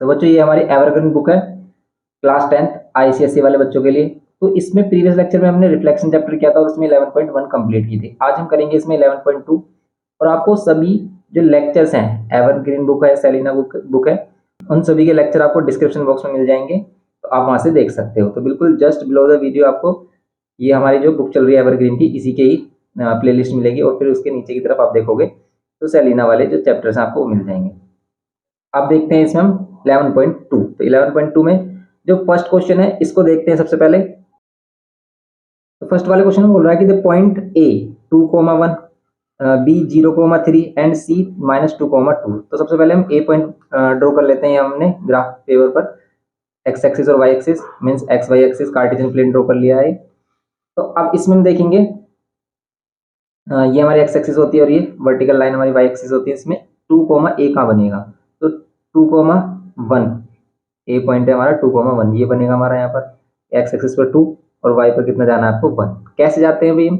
तो बच्चों ये हमारी एवरग्रीन बुक है क्लास 10th आईसीएसई वाले बच्चों के लिए। तो इसमें प्रीवियस लेक्चर में हमने रिफ्लेक्शन चैप्टर किया था और उसमें 11.1 कंप्लीट की थी। आज हम करेंगे इसमें 11.2 और आपको सभी जो लेक्चर्स हैं, एवरग्रीन बुक है, सेलिना बुक है, उन सभी के लेक्चर आपको डिस्क्रिप्शन बॉक्स में मिल जाएंगे, तो आप वहां से देख सकते हो। तो बिल्कुल जस्ट बिलो द वीडियो आपको ये हमारी जो बुक चल रही है एवरग्रीन की, इसी के ही प्लेलिस्ट मिलेगी और फिर उसके नीचे की तरफ आप देखोगे तो सेलिना वाले जो चैप्टर्स हैं आपको मिल जाएंगे। अब देखते हैं इसमें हम 11.2। तो 11.2 में जो फर्स्ट क्वेश्चन है इसको देखते हैं सबसे पहले। तो फर्स्ट वाले क्वेश्चन में बोल रहा है कि the point A 2,1, B 0,3 and C -2,2। तो सबसे पहले हम ए पॉइंट ड्रॉ कर लेते हैं। हमने ग्राफ पेपर पर एक्स एक्सिस और Y axis means X Y axis Cartesian plane draw कर लिया है। तो अब इसमें हम देखेंगे ये हमारी एक्स एक्सिस होती है और ये वर्टिकल लाइन हमारी वाई एक्सिस होती है। इसमें 2, ए कहाँ बनेगा? तो 2,1 ए पॉइंट है हमारा, 2,1 ये बनेगा हमारा यहाँ पर एक्स एक्सिस पर 2 और वाई पर कितना जाना है आपको 1। कैसे जाते हैं भाई हम?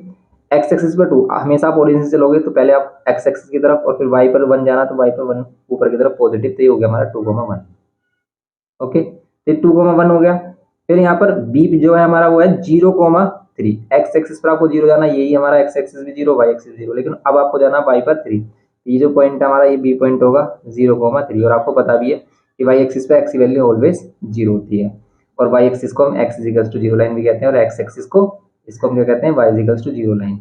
एक्स एक्सिस पर 2 हमेशा आप ओरिजिन से चलोगे तो पहले आप एक्स एक्सिस की तरफ और फिर वाई पर 1 जाना, तो वाई पर 1 ऊपर की तरफ पॉजिटिव, तो ये हो गया हमारा 2,1। ओके, तो 2,1 हो गया। फिर यहाँ पर बी जो है हमारा वो है 0,3। एक्स एक्सिस पर आपको 0 जाना, यही हमारा एक्स एक्सिस भी 0 वाई एक्सिस 0, लेकिन अब आपको जाना वाई पर 3। ये जो पॉइंट है हमारा ये बी पॉइंट होगा 0,3 और आपको पता भी है कि वाई एक्सिस पे एक्स की वैल्यू ऑलवेज 0 होती है और वाई एक्सिस को हम एक्स इजिकल्स टू 0 लाइन भी कहते हैं और एक्स एक्सिस को इसको हम क्या कहते हैं वाई इजिकल्स टू 0 लाइन।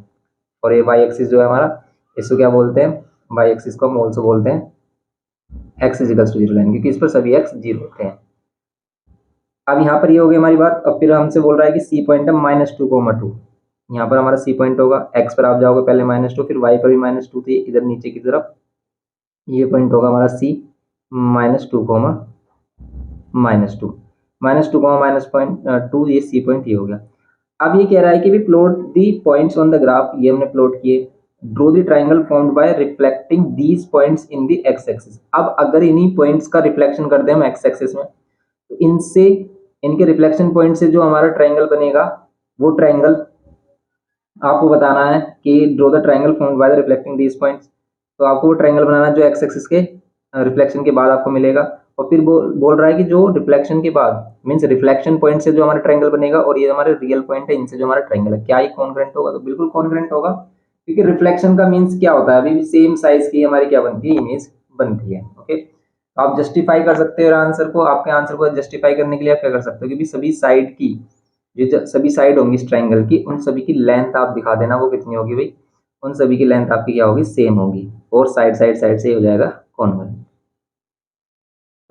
और ये वाई एक्सिस जो है हमारा इसको क्या बोलते हैं? वाई एक्सिस को हम ऑल्सो बोलते हैं एक्स इजिकल्स टू 0 लाइन, क्योंकि इस पर सभी एक्स 0 होते हैं। अब यहाँ पर ये हो गई हमारी बात। अब फिर हमसे बोल रहा है कि सी पॉइंट है -2,2। यहाँ पर हमारा सी पॉइंट होगा, एक्स पर आप जाओगे पहले -2, फिर वाई पर भी -2 थी इधर नीचे की तरफ, ये पॉइंट होगा हमारा सी -2, -2, -2, ये सी पॉइंट ये हो गया। अब ये कह रहा है कि भी plot the points on the graph, ये हमने प्लॉट किए। Draw the triangle formed by reflecting these points in the X axis. अब अगर इन्हीं पॉइंट्स का रिफ्लेक्शन कर दें हम एक्स एक्सिस में, तो इनसे इनके रिफ्लेक्शन पॉइंट से जो हमारा ट्राइंगल बनेगा वो ट्राइंगल आपको बताना है कि draw the triangle formed by the reflecting these points. तो आपको वो ट्राइंगल बनाना है जो एक्स एक्सिस के रिफ्लेक्शन के बाद आपको मिलेगा। और फिर बोल रहा है कि जो रिफ्लेक्शन के बाद मीन्स रिफ्लेक्शन पॉइंट से जो हमारा ट्राइंगल बनेगा और ये हमारे रियल पॉइंट है, इनसे जो हमारा ट्राइंगल है, क्या ये कॉन्ग्रुएंट होगा? तो बिल्कुल कॉन्ग्रुएंट होगा, क्योंकि रिफ्लेक्शन का मीन्स क्या होता है? अभी भी सेम साइज की हमारी क्या बनती है? इमेज बनती है। ओके, तो आप जस्टिफाई कर सकते हो आंसर को। आपके आंसर को जस्टिफाई करने के लिए आप क्या कर सकते हो कि सभी साइड की जो सभी साइड होंगी इस ट्राइंगल की, उन सभी की लेंथ आप दिखा देना वो कितनी होगी भाई। उन सभी की लेंथ आपकी क्या होगी? सेम होगी और साइड साइड साइड से हो जाएगा कॉन्ग्रुएंट।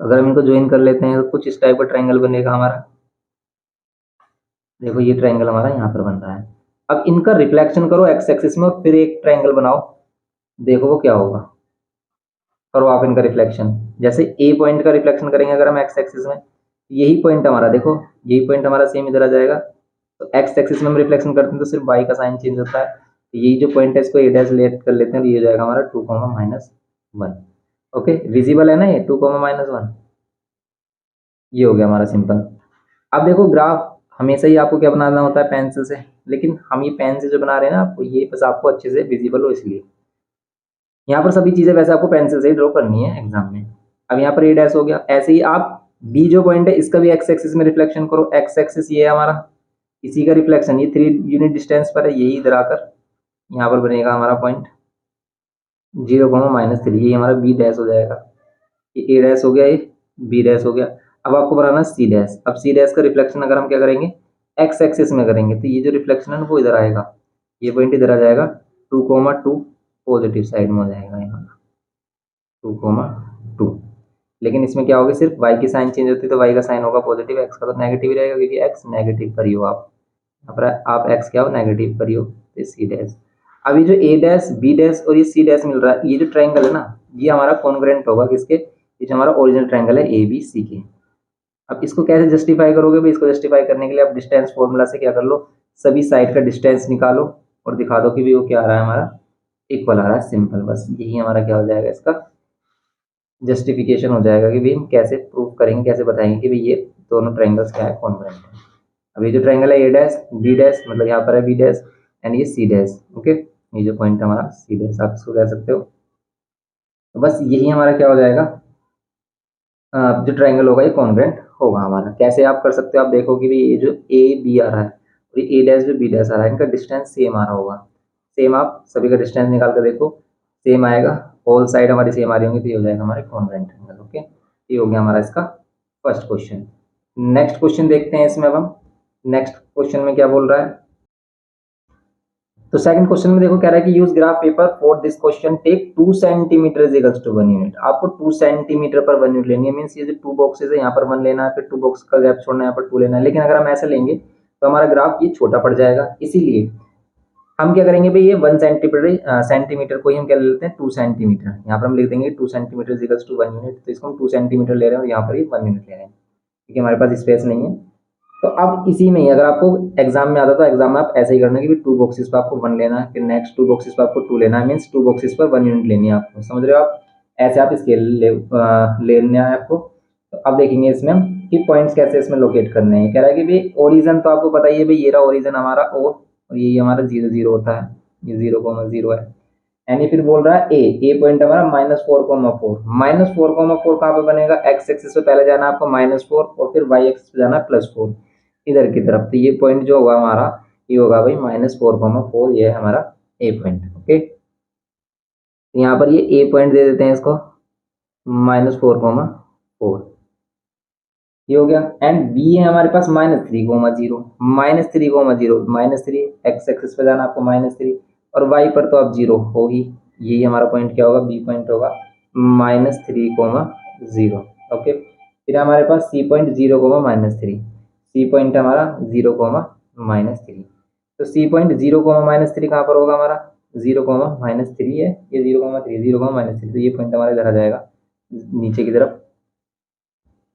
अगर हम इनको ज्वाइन कर लेते हैं तो कुछ इस टाइप का ट्राइंगल बनेगा हमारा। देखो ये ट्राइंगल हमारा यहाँ पर बन रहा है। अब इनका रिफ्लेक्शन करो एक्स एक्सिस में और फिर एक ट्राइंगल बनाओ, देखो वो क्या होगा। करो आप इनका रिफ्लेक्शन। जैसे ए पॉइंट का रिफ्लेक्शन करेंगे अगर हम एक्स एक्सिस में, यही पॉइंट हमारा, देखो यही पॉइंट हमारा सेम इधर आ जाएगा। तो एक्स एक्सिस में हम रिफ्लेक्शन करते हैं तो सिर्फ वाई का साइन चेंज होता है। तो यही जो पॉइंट है इसको ए डैश लेट कर लेते हैं, तो ये हो जाएगा हमारा 2,-1। ओके, विजिबल है ना ये 2,-1, ये हो गया हमारा सिंपल। अब देखो ग्राफ हमेशा ही आपको क्या बनाना होता है? पेंसिल से, लेकिन हम ये पेन से जो बना रहे हैं ना आपको, ये बस आपको अच्छे से विजिबल हो इसलिए। यहाँ पर सभी चीजें वैसे आपको पेंसिल से ही ड्रॉ करनी है एग्जाम में। अब यहाँ पर ए डैश हो गया, ऐसे ही आप बी जो पॉइंट है इसका भी एक्स एक्सिस में रिफ्लेक्शन करो। एक्स एक्सिस ये है हमारा, इसी का रिफ्लेक्शन ये 3 यूनिट डिस्टेंस पर है, यही इधर आकर यहाँ पर बनेगा हमारा पॉइंट 0,-3, ये हमारा बी डैश हो जाएगा। ये ए डैश हो गया, ये बी डैश हो गया। अब आपको बनाना सी डैश। अब सी डैश का रिफ्लेक्शन अगर हम क्या करेंगे? एक्स एक्सिस में करेंगे, तो ये जो रिफ्लेक्शन है ना वो इधर आएगा, ये पॉइंट इधर आ जाएगा 2,2 पॉजिटिव साइड में हो जाएगा यहाँ 2,2। लेकिन इसमें क्या होगा? सिर्फ y की साइन चेंज होती है तो y का साइन होगा पॉजिटिव, x का तो नेगेटिव ही रहेगा क्योंकि x नेगेटिव पर ही हो आप। यहाँ पर आप x क्या हो? नेगेटिव पर ही हो, तो सी डैश। अब ये जो ए डैश बी डैश और ये सी डैश मिल रहा है, ये जो ट्राइंगल है ना ये हमारा कॉन्ग्रुएंट होगा किसके? ये जो हमारा ओरिजिनल ट्राइंगल है ए बी सी के। अब इसको कैसे जस्टिफाई करोगे भाई? इसको जस्टिफाई करने के लिए आप डिस्टेंस फॉर्मूला से क्या कर लो, सभी साइड का डिस्टेंस निकालो और दिखा दो कि भी वो क्या आ रहा है हमारा, इक्वल आ रहा है। सिंपल, बस यही हमारा क्या हो जाएगा, इसका जस्टिफिकेशन हो जाएगा कि भाई हम कैसे प्रूव करेंगे, कैसे बताएंगे कि भाई ये दोनों ट्राइंगल्स क्या है, कॉन्ग्रुएंट है। अब ये जो ट्राइंगल है ए डैश बी डैश, मतलब यहाँ पर है बी डैश एंड ये सी डैश। ओके, ये जो पॉइंट है हमारा सी डैश आप इसको कह सकते हो। तो बस यही हमारा क्या हो जाएगा, जो ट्रायंगल होगा ये कॉन्ग्रुएंट होगा हमारा। कैसे आप कर सकते हो, आप देखो कि भाई ये जो ए बी आ रहा है और ये ए डैश जो बी डैश आ रहा है, इनका डिस्टेंस सेम आ रहा होगा। सेम आप सभी का डिस्टेंस निकाल कर देखो, सेम आएगा, होल साइड हमारी सेम आ रही होंगी, तो ये हो जाएगा हमारे कॉन्ग्रुएंट ट्रायंगल। ओके, ये हो गया हमारा इसका फर्स्ट क्वेश्चन। नेक्स्ट क्वेश्चन देखते हैं इसमें अब हम। नेक्स्ट क्वेश्चन में क्या बोल रहा है, तो सेकंड क्वेश्चन में देखो, कह रहा है कि use graph paper for this question, take 2 centimetre is equals to 1 unit. आपको 2 सेंटीमीटर पर 1 यूनिट लेनी है, मींस ये जो 2 बॉक्सेस है यहाँ पर 1 लेना है, फिर 2 बॉक्स का गैप छोड़ना है, यहाँ पर 2 लेना है। लेकिन अगर हम ऐसे लेंगे तो हमारा ग्राफ ये छोटा पड़ जाएगा, इसीलिए हम क्या करेंगे भाई, ये 1 सेंटीमीटर सेंटीमीटर को ही हम क्या ले लेते हैं 2 सेंटीमीटर, यहाँ पर हम लिख देंगे 2 centimetre is equals to 1 unit. तो इसको हम 2 सेंटीमीटर ले रहे हैं और यहाँ पर ये 1 यूनिट ले रहे हैं, क्योंकि हमारे पास स्पेस नहीं है। तो अब इसी में ही अगर आपको एग्जाम में आता तो एग्जाम में आप ऐसे ही करना कि 2 बॉक्सेस पर आपको 1 लेना है, फिर नेक्स्ट 2 बॉक्सेस पर आपको 2 लेना है, मीन्स 2 बॉक्सेस पर 1 यूनिट लेनी है आपको। समझ रहे हो आप, ऐसे आप स्केल लेना है आपको। तो अब देखेंगे इसमें हम कि पॉइंट्स कैसे इसमें लोकेट करने हैं। कह रहा है कि भाई ओरिजन तो आपको पता ही है भाई, ये रहा ओरिजन हमारा ओ, और ये हमारा 0 0 होता है, ये 0,0 है। एंड ये फिर बोल रहा है ए पॉइंट हमारा -4,4। -4,4 कहाँ पे बनेगा, एक्स एक्सिस पे पहले जाना है आपको -4 और फिर वाई एक्सिस पे जाना है +4 इधर की तरफ। तो ये पॉइंट जो होगा हमारा, ये होगा भाई -4,4, ये है हमारा ए पॉइंट। ओके, यहाँ पर ये ए पॉइंट दे देते हैं इसको, -4,4 ये हो गया। एंड बी है हमारे पास -3,0, -3,0 एक्स एक्सिस पे जाना आपको -3, और वाई पर तो अब 0 हो ही, यही हमारा पॉइंट क्या होगा, बी पॉइंट होगा -3,0। ओके, फिर हमारे पास सी पॉइंट 0,-3, सी पॉइंट हमारा 0,-3। तो सी पॉइंट 0,-3 कहाँ पर होगा हमारा, 0,-3 है, ये 0,3 0,-3, तो ये पॉइंट हमारा इधर आ जाएगा नीचे की तरफ,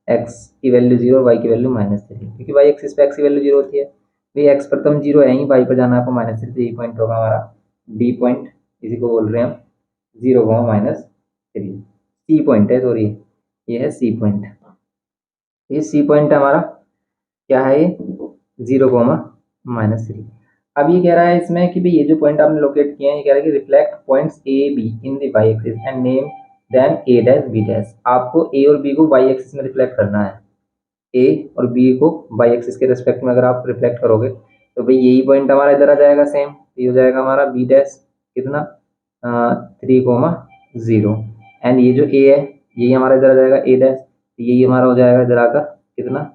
एक्स की वैल्यू 0 और वाई की वैल्यू -3, क्योंकि वाई एक्सिस पे एक्स की वैल्यू 0 होती है। भाई एक्स पर तो हम 0 है ही, वाई पर जाना है आपको -3, तो ये पॉइंट होगा हमारा बी पॉइंट, इसी को बोल रहे हैं हम 0,-3। सी पॉइंट है, सॉरी ये है सी पॉइंट। ये सी पॉइंट हमारा क्या है, ये 0,-3। अब ये कह रहा है इसमें कि भाई ये जो पॉइंट आपने लोकेट किए हैं, ये कह रहा है कि reflect points A B in the Y axis and name then A dash B dash. आपको ए और बी को वाई एक्सिस में रिफ्लेक्ट करना है, ए और बी को वाई एक्सिस के रेस्पेक्ट में अगर आप रिफ्लेक्ट करोगे तो भाई यही पॉइंट हमारा इधर आ जाएगा सेम, ये हो जाएगा हमारा बी डैश कितना 3,0। एंड ये जो ए है यही हमारा इधर आ जाएगा ए डैश, यही हमारा हो जाएगा इधर आकर कितना,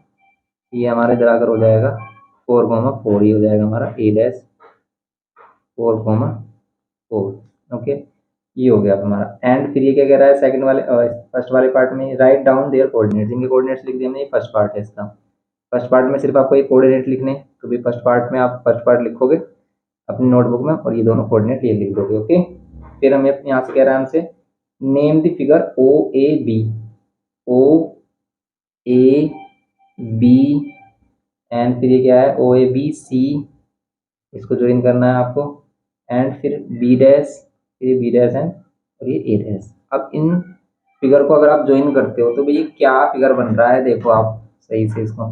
ये हमारे इधर आकर हो जाएगा 4,4, ये हो जाएगा हमारा ए डैश 4,4। ओके, ये हो गया अब हमारा। एंड फिर ये क्या कह रहा है सेकंड वाले फर्स्ट वाले पार्ट में, राइट डाउन देयर कोऑर्डिनेट्स, इनके कोऑर्डिनेट्स लिख दिए हमने, ये फर्स्ट पार्ट है इसका। फर्स्ट पार्ट में सिर्फ आपको ये कोऑर्डिनेट लिखने हैं, तो भी फर्स्ट पार्ट में आप फर्स्ट पार्ट लिखोगे अपनी नोटबुक में और ये दोनों कोऑर्डिनेट ये लिख दोगे। ओके, फिर हमें यहाँ से कह रहा है हमसे name the figure O A B, O A B and फिर ये क्या है ओ ए बी सी, इसको ज्वाइन करना है आपको। एंड फिर बी डैश, फिर ये बी डैश है और ये ए डैश। अब इन फिगर को अगर आप ज्वाइन करते हो तो भाई ये क्या फिगर बन रहा है, देखो आप सही से इसको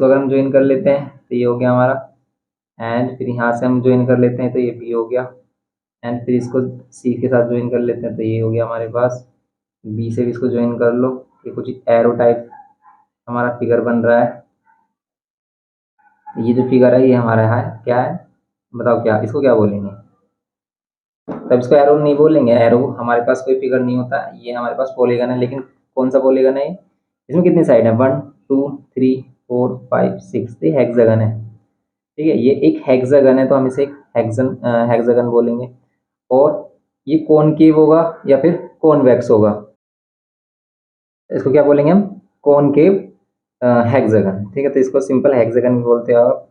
अगर हम ज्वाइन कर लेते हैं तो ये हो गया हमारा। एंड फिर यहाँ से हम ज्वाइन कर लेते हैं तो ये बी हो गया। एंड फिर इसको सी के साथ ज्वाइन कर लेते हैं तो ये हो गया हमारे पास, बी से भी इसको ज्वाइन कर लो, ये कुछ एरो टाइप हमारा फिगर बन रहा है। ये जो फिगर है ये हमारा है क्या है, बताओ क्या इसको क्या बोलेंगे, तब इसको एरो नहीं बोलेंगे, एरो हमारे पास कोई फिगर नहीं होता, ये हमारे पास पॉलीगन है। लेकिन कौन सा पॉलीगन है ये, इसमें कितनी साइड है 1 2 3 4 5 6, ये हेक्सागन है। ठीक है, ये एक हेक्सागन है तो हम इसे एक हेक्सागन बोलेंगे। और ये कॉनकेव होगा या फिर कॉन्वेक्स होगा, इसको क्या बोलेंगे हम, कॉनकेव हेक्सागन। ठीक है, तो इसको सिंपल हेक्सागन बोलते हैं आप,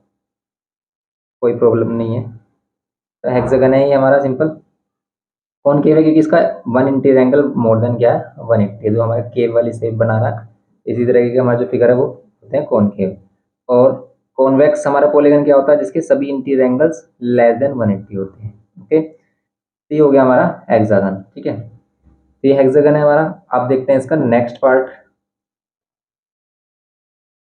कोई प्रॉब्लम नहीं है। तो हेक्सागन है ये हमारा सिंपल। कॉनकेव है क्योंकि इसका 1 इंटीरियर एंगल मोर देन क्या है 180, जो हमारा केव वाली शेप बना रहा है। इसी तरह के हमारा जो फिगर है वो होते हैं कॉनकेव। और कॉन्वेक्स हमारा पॉलीगन क्या होता है, जिसके सभी इंटीरियर एंगल्स लेस देन 180 होते हैं। ओके, तो ये हो गया हमारा हेक्सागन। ठीक है, तो ये हेक्सागन है हमारा। आप देखते हैं इसका नेक्स्ट पार्ट।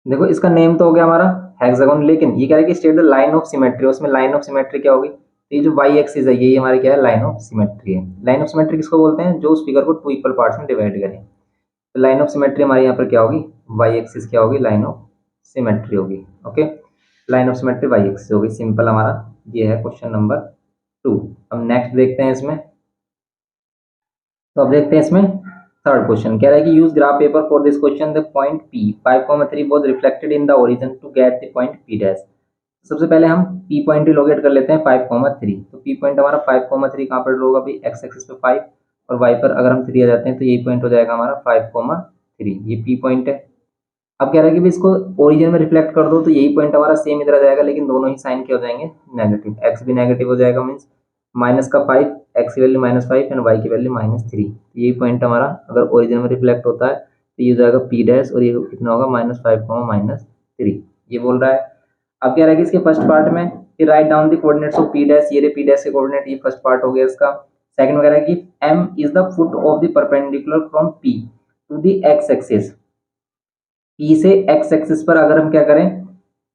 देखो इसका नेम तो हो गया हमारा हेक्सागन, लेकिन ये क्या है कि state the line of symmetry, उसमें लाइन ऑफ सिमेट्री क्या होगी, तो ये जो वाई एक्सिस है यही हमारी क्या है लाइन ऑफ सिमेट्री है। लाइन ऑफ सिमेट्री किसको बोलते हैं, जो उस फिगर को 2 इक्वल पार्ट्स में डिवाइड करें। तो लाइन ऑफ सिमेट्री हमारी यहाँ पर क्या होगी, वाई एक्सिस क्या होगी, लाइन ऑफ सिमेट्री होगी। Okay, line of symmetry Y axis होगी। सिंपल हमारा ये है क्वेश्चन नंबर 2। अब नेक्स्ट देखते हैं इसमें। तो अब देखते हैं इसमें थर्ड क्वेश्चन कह रहा है कि use graph paper for this question the point P 5,3 was reflected in the origin to get the point P dash. सबसे पहले हम P पॉइंट लोकेट कर लेते हैं 5,3। तो P पॉइंट हमारा 5,3 कहाँ पर होगा भाई, एक्स एक्सिस पे 5 और y पर अगर हम 3 आ जाते हैं तो यही पॉइंट हो जाएगा हमारा 5,3, ये P पॉइंट है। अब कह रहा है कि भी इसको ओरिजिन में रिफ्लेक्ट कर दो तो यही पॉइंट हमारा सेम इधर आ जाएगा, लेकिन दोनों ही साइन क्या हो जाएंगे, नेगेटिव। एक्स भी नेगेटिव हो जाएगा, मीन्स माइनस का 5, एक्स की वैल्यू -5 एंड वाई की वैल्यू -3। यही पॉइंट हमारा अगर ओरिजिन में रिफ्लेक्ट होता है तो ये हो जाएगा पी डैश, और ये कितना होगा -5 -3, ये बोल रहा है। अब कह रहा है कि इसके फर्स्ट पार्ट में कि write down the coordinates of P dash, ये रे पी डैश के कोऑर्डिनेट, ये फर्स्ट पार्ट हो गया इसका। सेकंड वगैरह कि M is the foot of the perpendicular from P to the X axis. P से एक्स एक्सिस पर अगर हम क्या करें,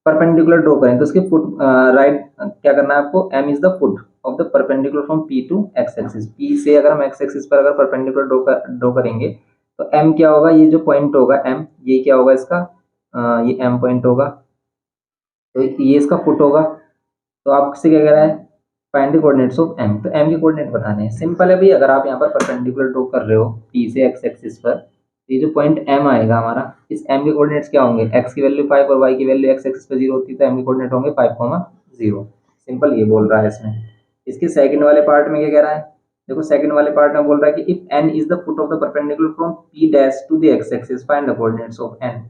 परपेंडिकुलर ड्रॉ करें तो उसके फुट राइट क्या करना है आपको, M is the foot of the perpendicular from P to X axis. P से अगर हम एक्स एक्सिस पर अगर परपेंडिकुलर ड्रॉ करेंगे तो एम क्या होगा, ये जो पॉइंट होगा एम, ये क्या होगा इसका, ये एम पॉइंट होगा, तो ये इसका फुट होगा। तो आपसे क्या कह रहा है, find the coordinates of M. तो एम के कोऑर्डिनेट बताने हैं। सिंपल है भाई, अगर आप यहाँ पर परपेंडिकुलर ड्रॉ कर रहे हो पी से एक्स एक्सिस पर, ये जो पॉइंट एम आएगा हमारा, इस एम के कोऑर्डिनेट्स क्या होंगे, एक्स की वैल्यू 5 और वाई की वैल्यू एक्स एक्सिस पे 0 होती है, तो एम के कोऑर्डिनेट होंगे 5,0। सिंपल ये बोल रहा है इसमें। इसके सेकंड वाले पार्ट में क्या कह रहा है, देखो सेकंड वाले पार्ट में बोल रहा है कि if N is the foot of the perpendicular from P dash to the X axis find the coordinates of N.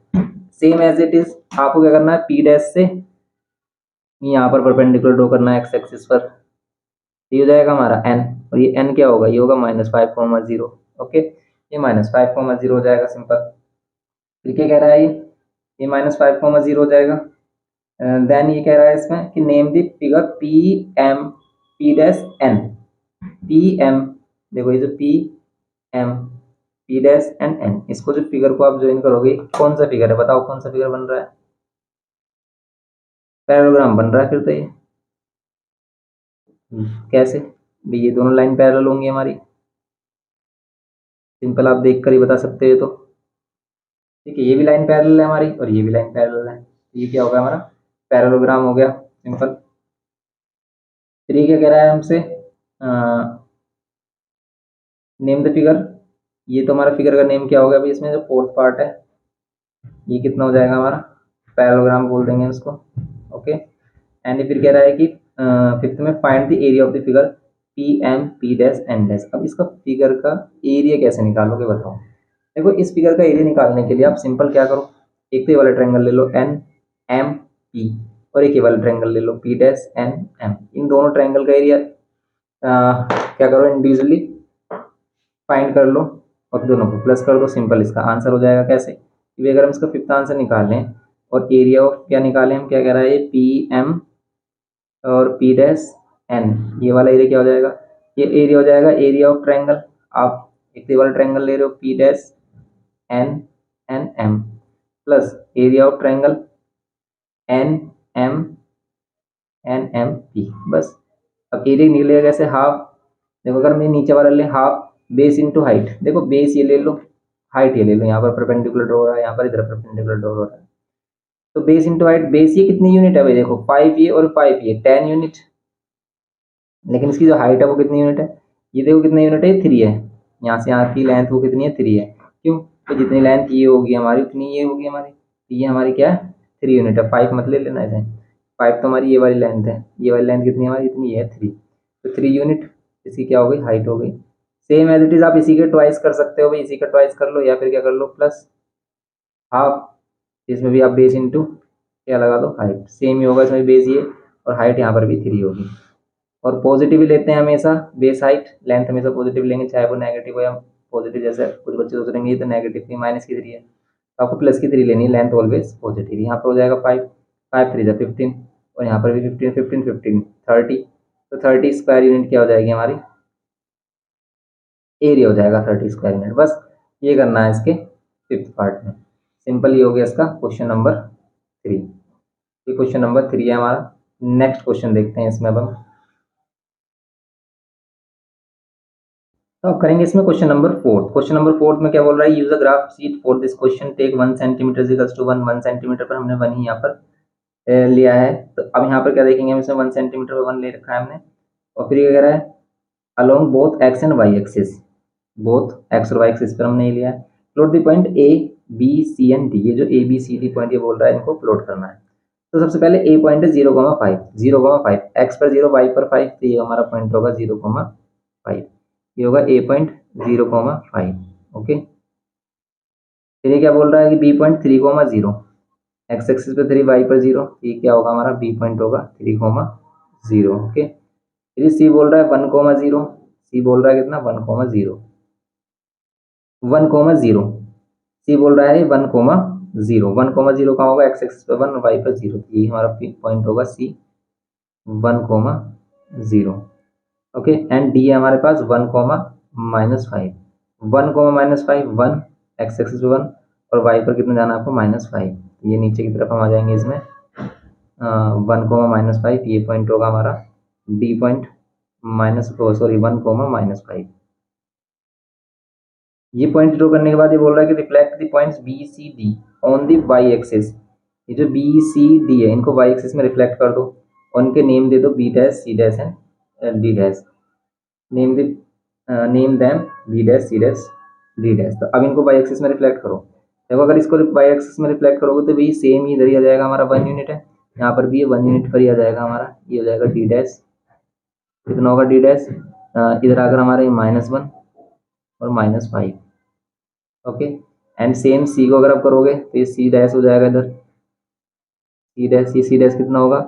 Same as it is, आपको क्या करना है, पी डैश से यहाँ पर परपेंडिकुलर ड्रॉ करना है एक्स एक्सिस पर, ये हो जाएगा हमारा एन, और ये एन क्या होगा, ये होगा -5,0। ओके, ये -5,0 हो जाएगा सिंपल। फिर क्या कह रहा है ये -5,0 हो जाएगा। देन ये कह रहा है इसमें कि name the figure P M P dash N. P M, देखो ये जो P M P dash and N, इसको जो फिगर को आप ज्वाइन करोगे, कौन सा फिगर है बताओ, कौन सा फिगर बन रहा है, पैरेललोग्राम बन रहा है। फिर तो ये कैसे भी, ये दोनों लाइन पैरेलल होंगी हमारी, सिंपल आप देख कर ही बता सकते हो। तो ठीक है, ये भी लाइन पैरेलल है हमारी और ये भी लाइन पैरेलल है, ये क्या होगा हमारा पैरेललोग्राम हो गया सिंपल। फिर ये क्या कह रहा है हमसे, नेम द फिगर। ये तो हमारा फिगर का नेम क्या होगा अभी, इसमें जो फोर्थ पार्ट है ये कितना हो जाएगा हमारा, पैरेललोग्राम बोल देंगे इसको। ओके, एंड फिर कह रहा है कि फिफ्थ में find the area of the figure P M P dash N dash. अब इसका फिगर का एरिया कैसे निकालोगे बताओ। देखो इस फिगर का एरिया निकालने के लिए आप सिंपल क्या करो, एक तो ये वाला ट्रायंगल ले लो एन एम पी, और एक ये वाला ट्रायंगल ले लो पी डैश एन एम। इन दोनों ट्रायंगल का एरिया क्या करो, इंडिविजुअली फाइंड कर लो और दोनों को प्लस कर दो, सिंपल इसका आंसर हो जाएगा। कैसे कि अगर हम इसका फिफ्थ आंसर निकालें और एरिया ऑफ क्या निकालें, हम क्या कह रहा है, पी एम और पी डैश एन, ये वाला एरिया क्या हो जाएगा, ये एरिया हो जाएगा एरिया ऑफ ट्रायंगल। आप एक वाला ट्रायंगल ले रहे हो P dash N N M plus area of triangle N M N M P, बस। अब एरिया निकलेगा कैसे, हाफ। देखो अगर मैं नीचे वाला ले हाफ बेस इंटू हाइट, देखो बेस ये ले लो, हाइट ये ले लो, यहाँ पर परपेंडिकुलर ड्रॉ हो रहा है, यहाँ पर इधर परपेंडिकुलर ड्रॉ हो रहा है, तो बेस इंटू हाइट। बेस ये कितनी यूनिट है भाई, देखो 5 ये और 5 ये 10 यूनिट, लेकिन इसकी जो हाइट है वो कितनी यूनिट है, ये देखो कितनी यूनिट है, 3 है। यहाँ से यहाँ की लेंथ वो कितनी है, 3 है। क्यों, तो जितनी लेंथ ये होगी हमारी उतनी ये होगी हमारी, तो ये हमारी क्या है, 3 यूनिट है। 5 मत ले लेना इसे, 5 तो हमारी ये वाली लेंथ है, ये वाली लेंथ कितनी है हमारी, इतनी है 3, तो 3 यूनिट इसकी क्या हो गई, हाइट हो गई। सेम एज इट इज आप इसी के ट्वाइस कर सकते हो भाई, इसी का ट्वाइस कर लो या फिर क्या कर लो प्लस हाफ, इसमें भी आप बेस इंटू क्या लगा दो हाइट, सेम ही होगा इसमें बेस ये, और हाइट यहाँ पर भी 3 होगी। और पॉजिटिव ही लेते हैं हमेशा, बेस हाइट लेंथ हमेशा पॉजिटिव लेंगे, चाहे वो नेगेटिव हो या पॉजिटिव। जैसे कुछ बच्चे सोच रहे हैं ये तो नेगेटिव थी, -3 है, तो आपको +3 लेनी है, लेंथ ऑलवेज पॉजिटिव। यहाँ पर हो जाएगा 5, 5 3 15, और यहाँ पर भी 15 15 15 30, तो 30 स्क्वायर यूनिट क्या हो जाएगी हमारी, एरिया हो जाएगा 30 स्क्वायर यूनिट। बस ये करना है इसके फिफ्थ पार्ट में, सिंपल ये हो गया इसका क्वेश्चन नंबर 3। ये क्वेश्चन नंबर 3 है हमारा। नेक्स्ट क्वेश्चन देखते हैं इसमें अब हम। तो अब करेंगे इसमें क्वेश्चन नंबर 4। क्वेश्चन नंबर 4 में क्या बोल रहा है, use a graph sheet for this question, take 1 centimetre equals to 1 centimetre पर हमने 1 ही यहाँ पर लिया है। तो अब यहाँ पर क्या देखेंगे, हम इसमें 1 सेंटीमीटर पर 1 ले रखा है हमने, और फिर ये कह रहा है along both X and Y axis, both X और वाई एक्सिस पर हमने ये लिया है। Plot the point A B C and D, ये जो A B C D point ये बोल रहा है इनको प्लॉट करना है। तो सबसे पहले ए पॉइंट है 0,5, 0,5, एक्स पर 0 वाई पर 5, तो ये हमारा पॉइंट होगा 0,5, ये होगा ए पॉइंट 0,5। ओके, फिर ये क्या बोल रहा है कि बी पॉइंट 3,0, एक्स एक्सिस पे 3 वाई पर 0, ये क्या होगा हमारा बी पॉइंट होगा 3,0। ओके, फिर सी बोल रहा है 1,0, सी बोल रहा है कितना 1,0, 1,0, सी बोल रहा है 1,0, 1,0 कहाँ होगा, एक्स एक्सिस पे 1 वाई पर 0, ये हमारा पॉइंट होगा सी 1,0। ओके, एंड डी है हमारे पास 1,-5, 1,-5, 1 एक्स एक्सिस पे 1 और वाई पर कितना जाना है आपको -5, ये नीचे की तरफ हम आ जाएंगे इसमें 1,-5, ये पॉइंट होगा हमारा डी पॉइंट सॉरी 1,-5। ये पॉइंट ड्रॉ करने के बाद ये बोल रहा है कि reflect the points B C D on the Y axis, ये जो बी सी डी है इनको वाई एक्सिस में रिफ्लेक्ट कर दो और इनके नेम दे दो B dash C dash and D dash, name the name them B dash C dash D dash. तो अब इनको वाई एक्सिस में रिफ्लेक्ट करो। देखो अगर इसको वाई एक्सिस में रिफ्लेक्ट करोगे तो भी सेम ही इधर ही आ जाएगा हमारा 1 यूनिट है, यहाँ पर भी ये 1 यूनिट पर ही आ जाएगा हमारा, ये हो जाएगा डी डैश, कितना होगा डी डैश, इधर आकर हमारे -1 और -5। ओके, एंड सेम सी को अगर आप करोगे तो ये सी डैश हो जाएगा इधर, सी डैश, ये सी डैश कितना होगा,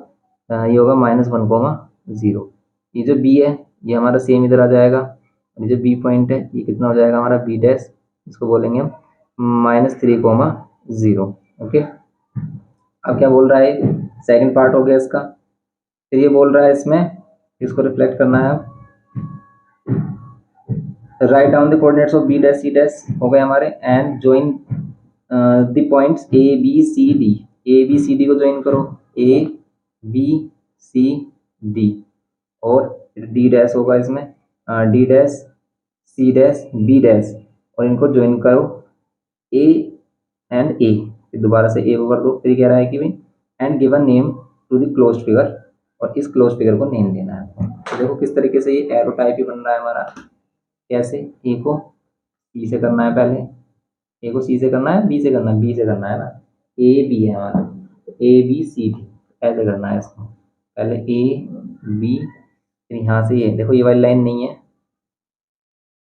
ये होगा -1,0। ये जो बी है ये हमारा सेम इधर आ जाएगा, और ये जो बी पॉइंट है ये कितना हो जाएगा हमारा बी डैश, इसको बोलेंगे हम -3,0। ओके, अब क्या बोल रहा है, सेकंड पार्ट हो गया इसका। फिर ये बोल रहा है इसमें इसको रिफ्लेक्ट करना है, write down the coordinates of B dash C dash हो गए हमारे, and join the points A B C D, A B C D को ज्वाइन करो, ए बी सी डी, और डी डैश होगा इसमें D dash C dash B dash, और इनको ज्वाइन करो ए एंड ए, फिर दोबारा से ए को कर दो। फिर कह रहा है कि भाई and give a name to the closed figure, और इस क्लोज्ड फिगर को नेम देना है। तो देखो किस तरीके से ये एरो टाइप ही बन रहा है हमारा, कैसे, ए को सी से करना है पहले, ए को सी से करना है, बी से करना है, बी से करना है ना, ए बी है हमारा, तो ए बी सी डी ऐसे करना है इसको, पहले ए बी, फिर यहाँ से ये देखो ये वाली लाइन नहीं है,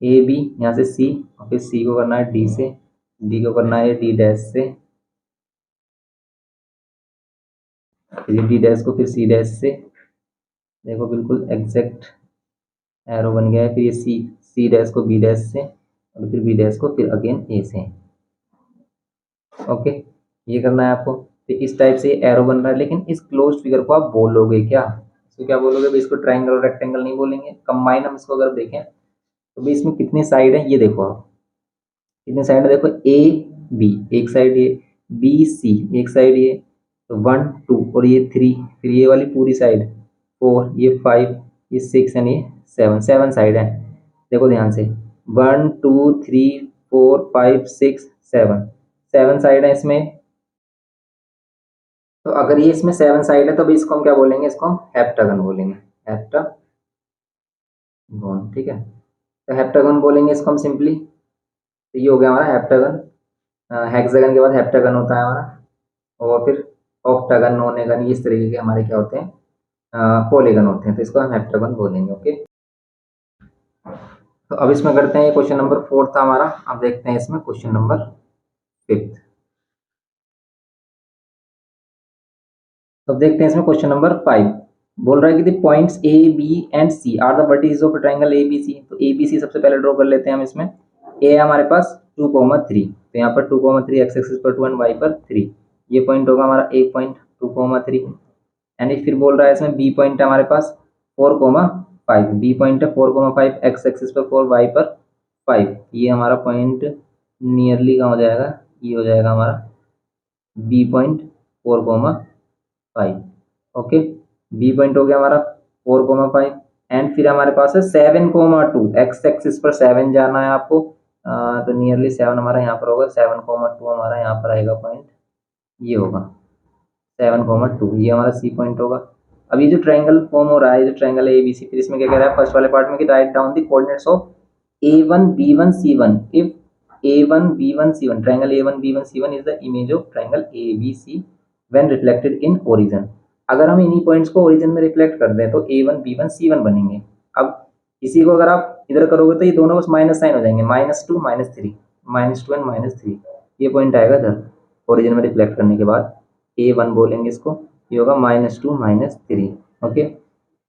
ए बी यहाँ से सी, और फिर सी को करना है डी से, डी को करना है डी डैश से, फिर डी डैश को फिर सी डैश से, देखो बिल्कुल एग्जैक्ट एरो बन गया है। फिर ये सी डैश को बी डैश से, और फिर बी डैश को फिर अगेन ए से। ओके, ये करना है आपको। तो इस टाइप से एरो बन रहा है, लेकिन इस क्लोज्ड फिगर को आप बोलोगे क्या, इसको क्या बोलोगे भाई, इसको ट्रायंगल और रेक्टेंगल नहीं बोलेंगे, कंबाइन हम इसको अगर देखें तो भाई इसमें कितनी साइड है, ये देखो आप कितनी साइड है, देखो ए बी एक साइड, ये बी सी एक साइड, ये तो 1 2 और ये 3, फिर ये वाली पूरी साइड 4, ये 5, ये 6 एंड ये 7, 7 साइड है। देखो ध्यान से 1 2 3 4 5 6 7, 7 साइड है इसमें। तो अगर ये इसमें 7 साइड है तो अभी इसको हम क्या बोलेंगे, इसको हम हेप्टागन बोलेंगे, हेप्टागन, ठीक है। तो हेप्टागन बोलेंगे इसको हम सिंपली। तो ये हो गया हमारा हेप्टागन, हेक्सागन के बाद हेप्टागन होता है हमारा, और फिर ऑक्टागन नोनेगन इस तरीके के हमारे क्या होते हैं, पॉलीगन होते हैं, तो इसको हम हेप्टागन बोलेंगे। ओके, तो अब इसमें करते हैं, क्वेश्चन नंबर 4 था हमारा, अब देखते हैं इसमें क्वेश्चन नंबर 5। तो देखते हैं इसमें क्वेश्चन नंबर 5, बोल रहा है कि the points A B and C are the vertices of triangle A B C. तो ए बी सी सबसे पहले ड्रॉ कर लेते हैं हम इसमें। ए हमारे पास 2,3, तो यहाँ पर 2,3 एक्स एक्सिस पर 2 एंड वाई पर 3, ये पॉइंट होगा हमारा ए पॉइंट 2,3। एंड फिर बोल रहा है इसमें बी पॉइंट है हमारे पास 4,5, बी पॉइंट है 4,5 एक्स एक्सिस पर 4 वाई पर 5, ये हमारा पॉइंट नियरली कहाँ हो जाएगा, ये हो जाएगा हमारा B point 4,5। Okay, B point हो गया हमारा 4,5, एंड फिर हमारे पास है 7,2, एक्स एक्सिस पर 7 जाना है आपको, तो नियरली 7 हमारा यहाँ पर होगा, 7,2 हमारा यहाँ पर आएगा पॉइंट, ये होगा 7,2, ये हमारा सी पॉइंट होगा। अब ये जो ट्रायंगल फॉर्म हो रहा है, जो ट्रायंगल है ABC, फिर इसमें क्या कह रहा है फर्स्ट वाले पार्ट में कि write down the coordinates of A1 B1 C1 if A1 B1 C1 triangle A1 B1 C1 is the image of triangle ABC when reflected in origin. अगर हम इन्हीं पॉइंट्स को ओरिजिन में रिफ्लेक्ट कर दें तो A1 B1 C1 बनेंगे। अब इसी को अगर आप इधर करोगे तो ये दोनों बस माइनस साइन हो जाएंगे, -2 -3, -2 एंड -3, ये पॉइंट आएगा इधर ओरिजिन में रिफ्लेक्ट करने के बाद, A1 बोलेंगे इसको, ये होगा -2 -3। ओके,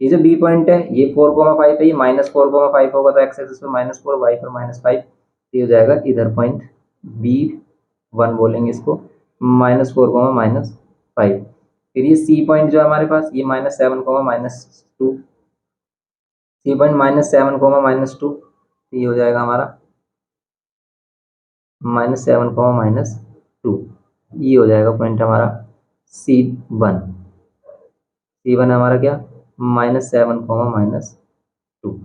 ये जो बी पॉइंट है ये 4,5 है, ये -4,5 होगा तो एक्स एक्सिस पे -4, वाई पर -5, ये हो जाएगा इधर पॉइंट B1 बोलेंगे इसको, -4, -5। फिर ये सी पॉइंट जो है हमारे पास, ये -7, -2, सी पॉइंट -7, -2, ये हो जाएगा हमारा -7, -2, ये हो जाएगा पॉइंट हमारा C1। C1 है हमारा क्या, -7, -2,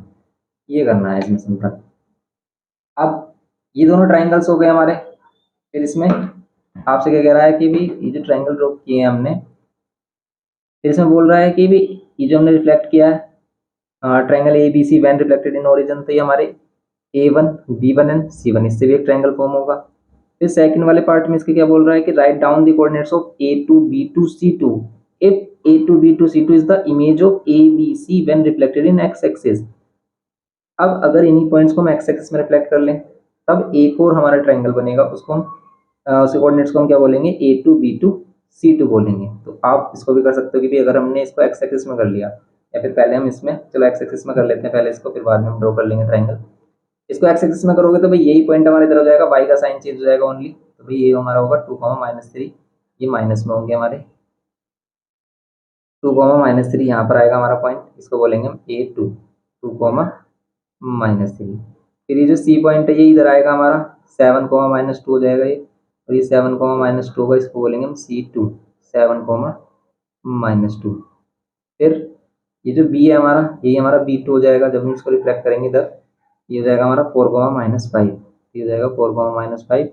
ये करना है इसमें सिंपल। अब ये दोनों ट्राइंगल्स हो गए हमारे। फिर इसमें आपसे क्या कह रहा है कि भी ये जो ट्राइंगल ड्रॉ किए हैं हमने, फिर इसमें बोल रहा है कि भी ये जो हमने रिफ्लेक्ट किया है triangle ABC when reflected in origin, तो ये हमारे A1 B1 एंड C1, इससे भी एक ट्राइंगल फॉर्म होगा। फिर सेकंड वाले पार्ट में इसके क्या बोल रहा है कि write down the coordinates of A2 B2 C2 if A2 B2 C2 is the image of ABC when reflected in x axis. अब अगर इन्हीं पॉइंट्स को हम x एक्सिस में रिफ्लेक्ट कर लें तब एक और हमारा ट्राइंगल बनेगा, उसको हम उसके कोऑर्डिनेट्स को हम क्या बोलेंगे, A2 B2 C2 बोलेंगे। तो आप इसको भी कर सकते हो कि भी अगर हमने इसको x एक्सिस में कर लिया, या फिर पहले हम इसमें चलो x एक्सिस में कर लेते हैं पहले इसको, फिर बाद में हम ड्रॉ कर लेंगे ट्राइंगल। इसको x एक्सिस में करोगे तो भाई यही पॉइंट हमारे इधर हो जाएगा, y का साइन चेंज हो जाएगा ओनली, तो भाई ये हमारा होगा 2, -3, ये माइनस में होंगे हमारे 2, -3, यहाँ पर आएगा हमारा पॉइंट, इसको बोलेंगे हम A2, 2, -3। फिर ये जो C पॉइंट है ये इधर आएगा हमारा 7, -2 हो जाएगा ये, और ये 7, -2 होगा, इसको बोलेंगे हम C2, 7, -2। फिर ये जो B है हमारा, ये हमारा B2 हो जाएगा जब हम इसको रिफ्लेक्ट करेंगे इधर, ये हो जाएगा हमारा 4, -5, ये हो जाएगा 4, -5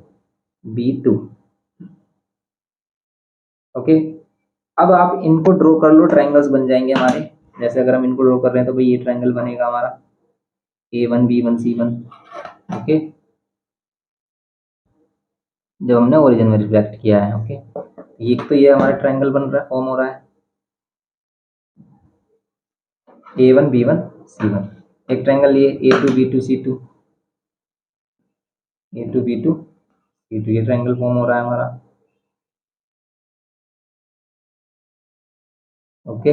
B2। ओके, अब आप इनको ड्रॉ कर लो, ट्राइंगल्स बन जाएंगे हमारे। जैसे अगर हम इनको ड्रॉ कर रहे हैं तो भाई ये ट्राइंगल बनेगा हमारा A1 B1 C1। ओके, जब हमने ओरिजिन में रिफ्लेक्ट किया है। ओके, ये तो ये हमारा ट्राइंगल बन रहा है, फॉर्म हो रहा है A1 B1 C1। एक ट्राइंगल ये A2 B2 C2, A2 B2 C2, ये ट्राइंगल फॉर्म हो रहा है हमारा। ओके,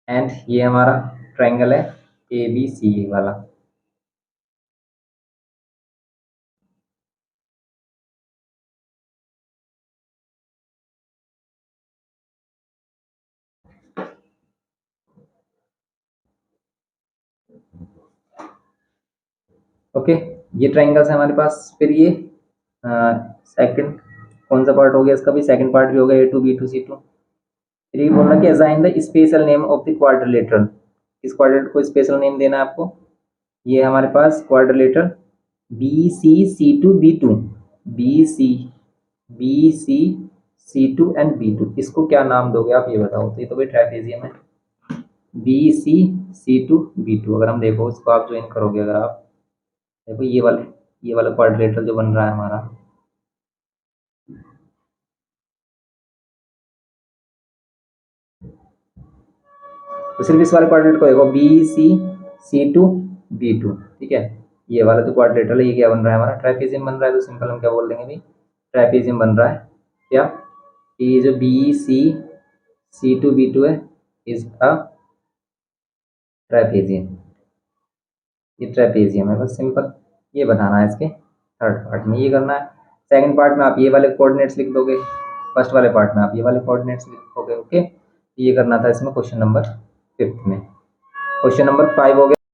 एंड ये हमारा ट्राइंगल है ABC वाला। ओके, ये ट्राइंगल्स है हमारे पास। फिर ये सेकंड कौन सा पार्ट हो गया, इसका भी सेकंड पार्ट भी हो गया A2 B2 C2। फिर ये बोल रहा है कि assign the special name of the quadrilateral, इस क्वाड्रिलेटरल को स्पेशल नेम देना है आपको। ये हमारे पास quadrilateral BC C2 B2, BC BC C2 and B2, इसको क्या नाम दोगे आप ये बताओ। तो ये तो भाई ट्रापेजियम है BC C2 B2। अगर हम देखो इसको आप ज्वाइन करोगे, अगर आप देखो ये वाला क्वाड्रिलेटरल जो बन रहा है हमारा, तो सिर्फ इस वाले क्वाड्रेट को देखो BC C2 B2, ठीक है। ये वाला जो क्वाड्रेटरल है ये क्या बन रहा है हमारा, ट्रापेजियम बन रहा है। तो सिंपल हम क्या बोल देंगे भाई, ट्रापेजियम बन रहा है क्या, ये जो BC C2 B2 है इज अ ट्रापेजियम, ये ट्रापेजियम है, बस सिंपल ये बताना है इसके थर्ड पार्ट में, ये करना है। सेकंड पार्ट में आप ये वाले कोऑर्डिनेट्स लिख दोगे, फर्स्ट वाले पार्ट में आप ये वाले कोऑर्डिनेट्स लिखोगे। ओके, ये करना था इसमें क्वेश्चन नंबर 5 में। क्वेश्चन नंबर 5 हो गया।